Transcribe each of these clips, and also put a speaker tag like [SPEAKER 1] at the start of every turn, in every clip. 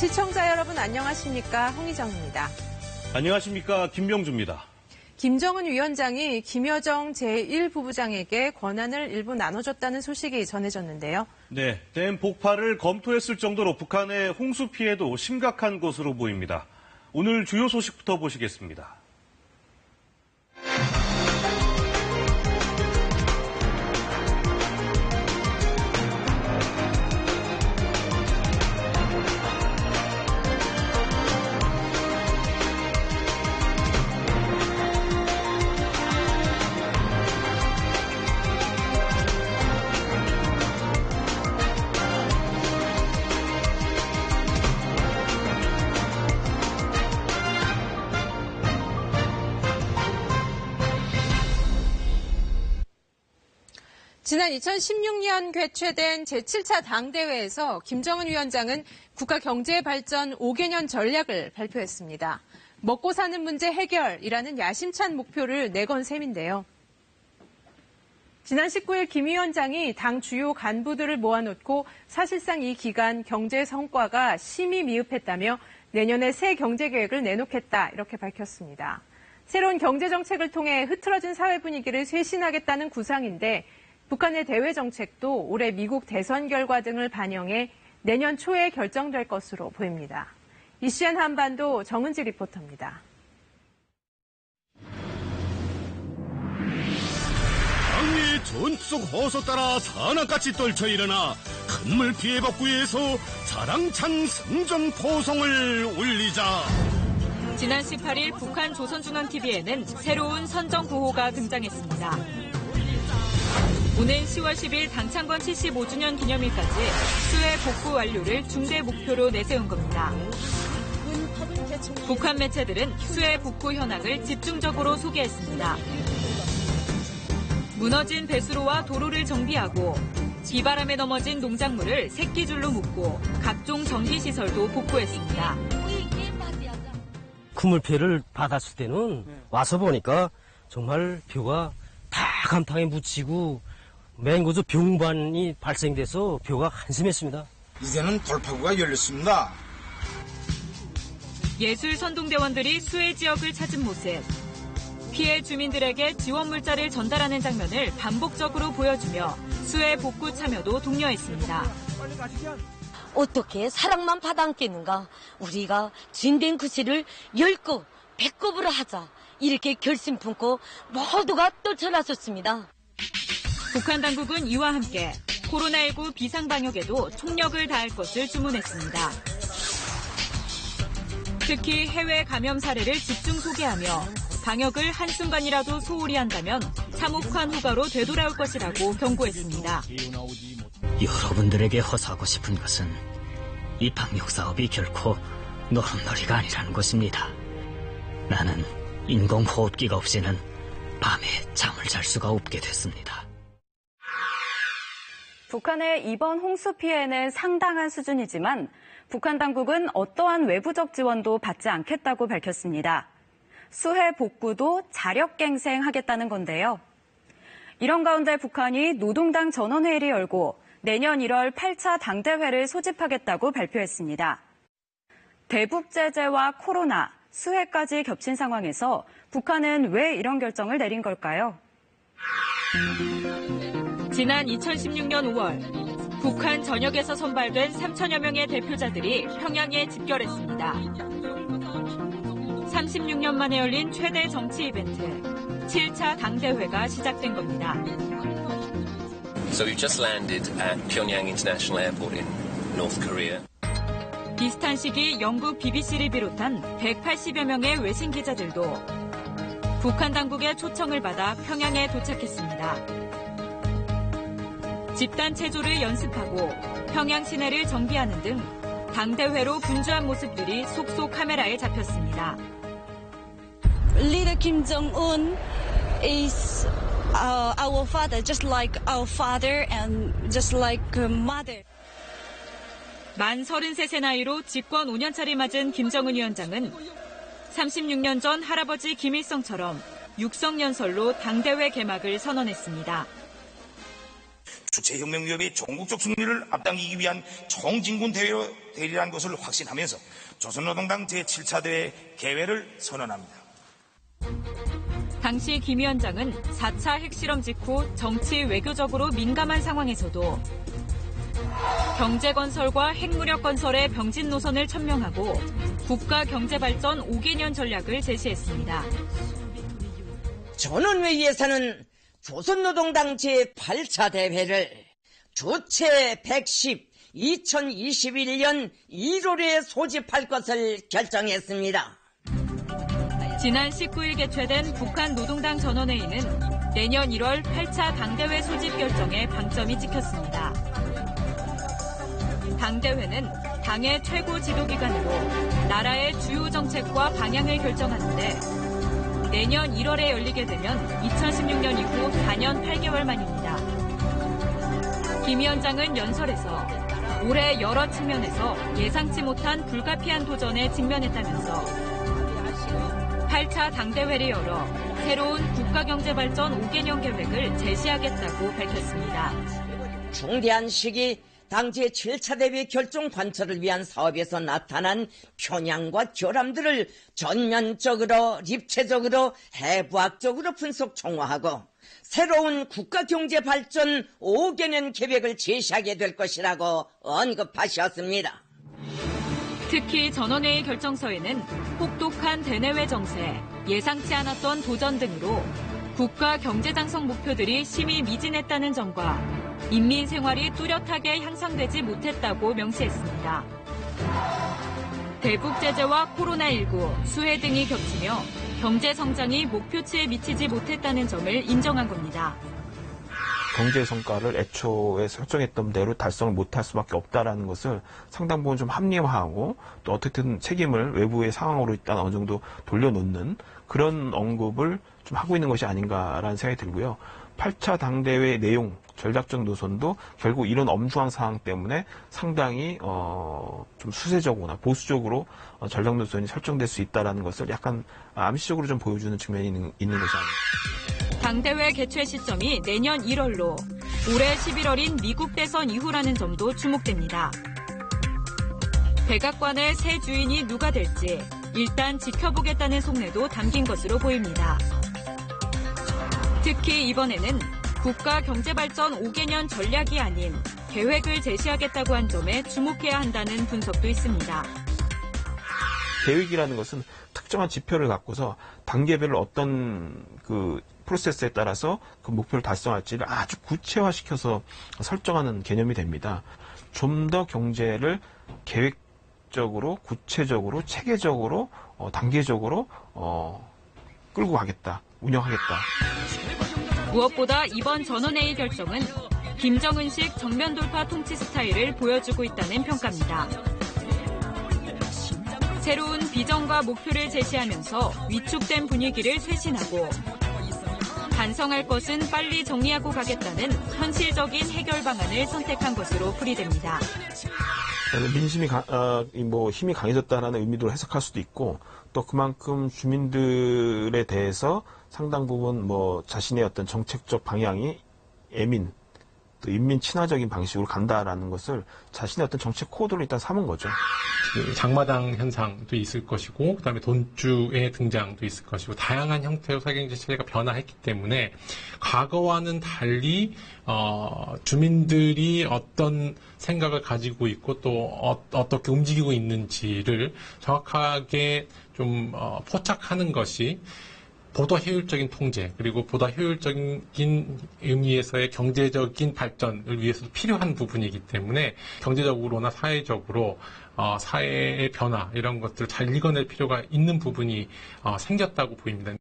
[SPEAKER 1] 시청자 여러분 안녕하십니까? 홍희정입니다.
[SPEAKER 2] 안녕하십니까? 김병주입니다.
[SPEAKER 1] 김정은 위원장이 김여정 제1부부장에게 권한을 일부 나눠줬다는 소식이 전해졌는데요.
[SPEAKER 2] 네, 댐 폭발을 검토했을 정도로 북한의 홍수 피해도 심각한 것으로 보입니다. 오늘 주요 소식부터 보시겠습니다.
[SPEAKER 1] 지난 2016년 개최된 제7차 당대회에서 김정은 위원장은 국가 경제 발전 5개년 전략을 발표했습니다. 먹고 사는 문제 해결이라는 야심찬 목표를 내건 셈인데요. 지난 19일 김 위원장이 당 주요 간부들을 모아놓고 사실상 이 기간 경제 성과가 심히 미흡했다며 내년에 새 경제 계획을 내놓겠다 이렇게 밝혔습니다. 새로운 경제 정책을 통해 흐트러진 사회 분위기를 쇄신하겠다는 구상인데 북한의 대외 정책도 올해 미국 대선 결과 등을 반영해 내년 초에 결정될 것으로 보입니다. 이시안 한반도 정은지 리포터입니다.
[SPEAKER 3] 당의 전투 속 호소 따라 산악같이 떨쳐 일어나 큰물 피해 복구위해서 자랑찬 승전 포성을 올리자.
[SPEAKER 4] 지난 18일 북한 조선중앙TV에는 새로운 선전구호가 등장했습니다. 오는 10월 10일 당창건 75주년 기념일까지 수해 복구 완료를 중대 목표로 내세운 겁니다. 북한 매체들은 수해 복구 현황을 집중적으로 소개했습니다. 무너진 배수로와 도로를 정비하고 비바람에 넘어진 농작물을 새끼줄로 묶고 각종 전기시설도 복구했습니다.
[SPEAKER 5] 그물 피해를 받았을 때는 와서 보니까 정말 벼가 다 감탕에 묻히고 맹고조 병반이 발생돼서 벼가 한심했습니다.
[SPEAKER 6] 이제는 돌파구가 열렸습니다.
[SPEAKER 4] 예술 선동대원들이 수해 지역을 찾은 모습, 피해 주민들에게 지원 물자를 전달하는 장면을 반복적으로 보여주며 수해 복구 참여도 독려했습니다.
[SPEAKER 7] 어떻게 사랑만 받아안겠는가? 우리가 진된 그 시를 10급, 100급으로 하자. 이렇게 결심 품고 모두가 떨쳐나섰습니다.
[SPEAKER 4] 북한 당국은 이와 함께 코로나19 비상방역에도 총력을 다할 것을 주문했습니다. 특히 해외 감염 사례를 집중 소개하며 방역을 한순간이라도 소홀히 한다면 참혹한 후과로 되돌아올 것이라고 경고했습니다.
[SPEAKER 8] 여러분들에게 허사하고 싶은 것은 이 방역 사업이 결코 노릇놀이가 아니라는 것입니다. 나는 인공호흡기가 없이는 밤에 잠을 잘 수가 없게 됐습니다.
[SPEAKER 9] 북한의 이번 홍수 피해는 상당한 수준이지만 북한 당국은 어떠한 외부적 지원도 받지 않겠다고 밝혔습니다. 수해 복구도 자력갱생하겠다는 건데요. 이런 가운데 북한이 노동당 전원회의를 열고 내년 1월 8차 당대회를 소집하겠다고 발표했습니다. 대북 제재와 코로나, 수해까지 겹친 상황에서 북한은 왜 이런 결정을 내린 걸까요?
[SPEAKER 4] 지난 2016년 5월 북한 전역에서 선발된 3천여 명의 대표자들이 평양에 집결했습니다. 36년 만에 열린 최대 정치 이벤트, 7차 당대회가 시작된 겁니다.
[SPEAKER 10] So we've just landed at Pyongyang International Airport in North Korea.
[SPEAKER 4] 비슷한 시기 영국 BBC를 비롯한 180여 명의 외신 기자들도 북한 당국의 초청을 받아 평양에 도착했습니다. 집단 체조를 연습하고 평양 시내를 정비하는 등 당대회로 분주한 모습들이 속속 카메라에 잡혔습니다.
[SPEAKER 7] Leader Kim Jong-un is our father, just like our father and just like her mother.
[SPEAKER 4] 만 33세 나이로 집권 5년차를 맞은 김정은 위원장은 36년 전 할아버지 김일성처럼 육성연설로 당대회 개막을 선언했습니다.
[SPEAKER 6] 주체혁명 위협의 종국적 승리를 앞당기기 위한 총진군 대회라는 것을 확신하면서 조선노동당 제7차 대회 개회를 선언합니다.
[SPEAKER 4] 당시 김 위원장은 4차 핵실험 직후 정치 외교적으로 민감한 상황에서도 경제건설과 핵무력 건설의 병진 노선을 천명하고 국가경제발전 5개년 전략을 제시했습니다.
[SPEAKER 11] 전원회의에서는 조선노동당 제8차 대회를 주체 110 2021년 1월에 소집할 것을 결정했습니다.
[SPEAKER 4] 지난 19일 개최된 북한 노동당 전원회의는 내년 1월 8차 당대회 소집 결정에 방점이 찍혔습니다. 당대회는 당의 최고 지도기관으로 나라의 주요 정책과 방향을 결정하는데 내년 1월에 열리게 되면 2016년 이후 4년 8개월 만입니다. 김 위원장은 연설에서 올해 여러 측면에서 예상치 못한 불가피한 도전에 직면했다면서 8차 당대회를 열어 새로운 국가경제발전 5개년 계획을 제시하겠다고 밝혔습니다.
[SPEAKER 11] 중대한 시기 당 제7차 대회 결정 관철을 위한 사업에서 나타난 편향과 결함들을 전면적으로, 입체적으로, 해부학적으로 분석 총화하고 새로운 국가경제발전 5개년 계획을 제시하게 될 것이라고 언급하셨습니다.
[SPEAKER 4] 특히 전원회의 결정서에는 혹독한 대내외 정세, 예상치 않았던 도전 등으로 국가 경제장성 목표들이 심히 미진했다는 점과 인민 생활이 뚜렷하게 향상되지 못했다고 명시했습니다. 대북 제재와 코로나19, 수해 등이 겹치며 경제 성장이 목표치에 미치지 못했다는 점을 인정한 겁니다.
[SPEAKER 12] 경제 성과를 애초에 설정했던 대로 달성을 못할 수밖에 없다라는 것을 상당 부분 좀 합리화하고 또 어떻게든 책임을 외부의 상황으로 일단 어느 정도 돌려놓는 그런 언급을 좀 하고 있는 것이 아닌가라는 생각이 들고요. 8차 당대회 내용, 전략적 노선도 결국 이런 엄중한 상황 때문에 상당히 좀 수세적으로나 보수적으로 전략 노선이 설정될 수 있다는 것을 약간 암시적으로 좀 보여주는 측면이 있는 것이 아닌가.
[SPEAKER 4] 당대회 개최 시점이 내년 1월로 올해 11월인 미국 대선 이후라는 점도 주목됩니다. 백악관의 새 주인이 누가 될지 일단 지켜보겠다는 속내도 담긴 것으로 보입니다. 특히 이번에는 국가경제발전 5개년 전략이 아닌 계획을 제시하겠다고 한 점에 주목해야 한다는 분석도 있습니다.
[SPEAKER 12] 계획이라는 것은 특정한 지표를 갖고서 단계별로 어떤 그 프로세스에 따라서 그 목표를 달성할지를 아주 구체화시켜서 설정하는 개념이 됩니다. 좀 더 경제를 계획적으로, 구체적으로, 체계적으로, 단계적으로 끌고 가겠다, 운영하겠다.
[SPEAKER 4] 무엇보다 이번 전원회의 결정은 김정은식 정면 돌파 통치 스타일을 보여주고 있다는 평가입니다. 새로운 비전과 목표를 제시하면서 위축된 분위기를 쇄신하고 반성할 것은 빨리 정리하고 가겠다는 현실적인 해결 방안을 선택한 것으로 풀이됩니다.
[SPEAKER 12] 민심이 힘이 강해졌다는 의미로 해석할 수도 있고 또 그만큼 주민들에 대해서 상당 부분 자신의 어떤 정책적 방향이 또 인민 친화적인 방식으로 간다라는 것을 자신의 어떤 정책 코드로 일단 삼은 거죠.
[SPEAKER 13] 장마당 현상도 있을 것이고 그다음에 돈주의 등장도 있을 것이고 다양한 형태로 사회경제 체제가 변화했기 때문에 과거와는 달리 주민들이 어떤 생각을 가지고 있고 또 어떻게 움직이고 있는지를 정확하게 좀 포착하는 것이 보다 효율적인 통제 그리고 보다 효율적인 의미에서의 경제적인 발전을 위해서도 필요한 부분이기 때문에 경제적으로나 사회적으로 사회의 변화 이런 것들을 잘 읽어낼 필요가 있는 부분이 생겼다고 보입니다.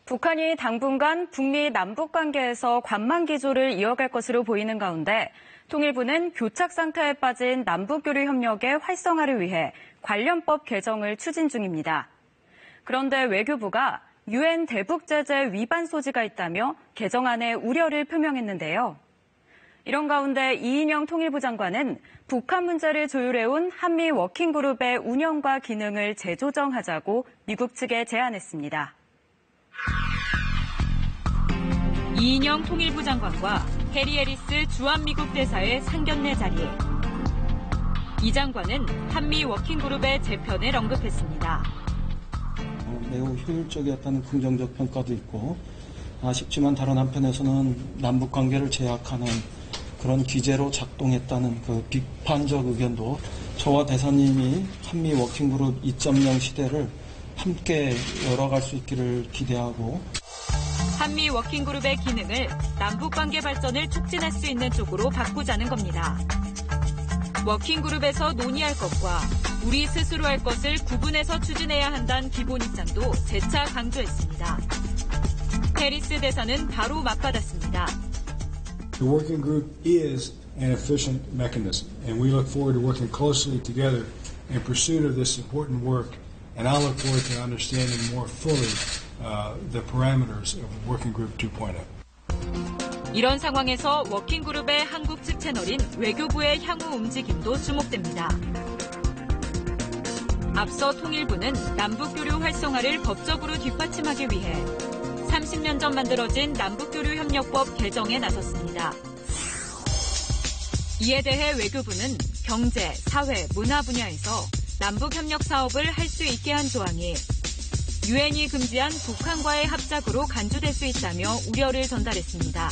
[SPEAKER 9] 북한이 당분간 북미 남북 관계에서 관망 기조를 이어갈 것으로 보이는 가운데 통일부는 교착 상태에 빠진 남북교류 협력의 활성화를 위해 관련법 개정을 추진 중입니다. 그런데 외교부가 유엔 대북 제재 위반 소지가 있다며 개정안에 우려를 표명했는데요. 이런 가운데 이인영 통일부 장관은 북한 문제를 조율해온 한미 워킹그룹의 운영과 기능을 재조정하자고 미국 측에 제안했습니다.
[SPEAKER 4] 이인영 통일부 장관과 해리 해리스 주한미국 대사의 상견례 자리에 이 장관은 한미 워킹그룹의 재편을 언급했습니다.
[SPEAKER 14] 매우 효율적이었다는 긍정적 평가도 있고 아쉽지만 다른 한편에서는 남북관계를 제약하는 그런 기제로 작동했다는 그 비판적 의견도 저와 대사님이 한미 워킹그룹 2.0 시대를 함께 열어갈 수 있기를 기대하고
[SPEAKER 4] 한미 워킹그룹의 기능을 남북관계 발전을 촉진할 수 있는 쪽으로 바꾸자는 겁니다. 워킹그룹에서 논의할 것과 우리 스스로 할 것을 구분해서 추진해야 한다는 기본 입장도 재차 강조했습니다. 해리스 대사는 바로 맞받았습니다.
[SPEAKER 15] The working group is an efficient mechanism, and we look forward to working closely together in pursuit of this important work, and I look forward to understanding more fully the parameters of Working Group 2.0.
[SPEAKER 4] 이런 상황에서 워킹그룹의 한국 측 채널인 외교부의 향후 움직임도 주목됩니다. 앞서 통일부는 남북교류 활성화를 법적으로 뒷받침하기 위해 30년 전 만들어진 남북교류협력법 개정에 나섰습니다. 이에 대해 외교부는 경제, 사회, 문화 분야에서 남북협력 사업을 할 수 있게 한 조항이 유엔이 금지한 북한과의 합작으로 간주될 수 있다며 우려를 전달했습니다.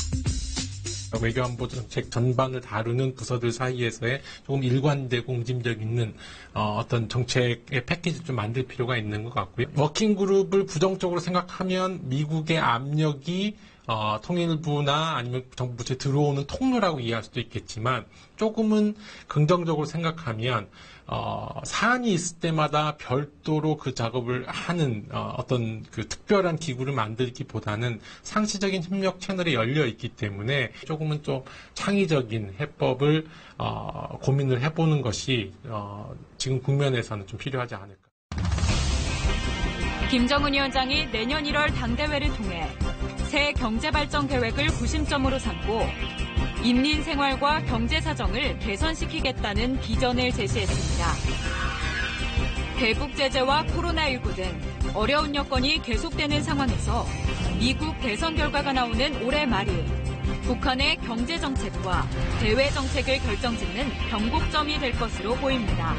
[SPEAKER 13] 외교안보 정책 전반을 다루는 부서들 사이에서의 조금 일관되고 움직임력 있는 어떤 정책의 패키지를 좀 만들 필요가 있는 것 같고요. 워킹그룹을 부정적으로 생각하면 미국의 압력이 통일부나 아니면 정부 부처에 들어오는 통로라고 이해할 수도 있겠지만 조금은 긍정적으로 생각하면 사안이 있을 때마다 별도로 그 작업을 하는 어떤 그 특별한 기구를 만들기보다는 상시적인 협력 채널이 열려 있기 때문에 조금은 좀 창의적인 해법을 고민을 해보는 것이 지금 국면에서는 좀 필요하지 않을까.
[SPEAKER 4] 김정은 위원장이 내년 1월 당대회를 통해 새 경제발전 계획을 구심점으로 삼고 인민 생활과 경제 사정을 개선시키겠다는 비전을 제시했습니다. 대북 제재와 코로나19 등 어려운 여건이 계속되는 상황에서 미국 대선 결과가 나오는 올해 말이 북한의 경제 정책과 대외 정책을 결정짓는 변곡점이 될 것으로 보입니다.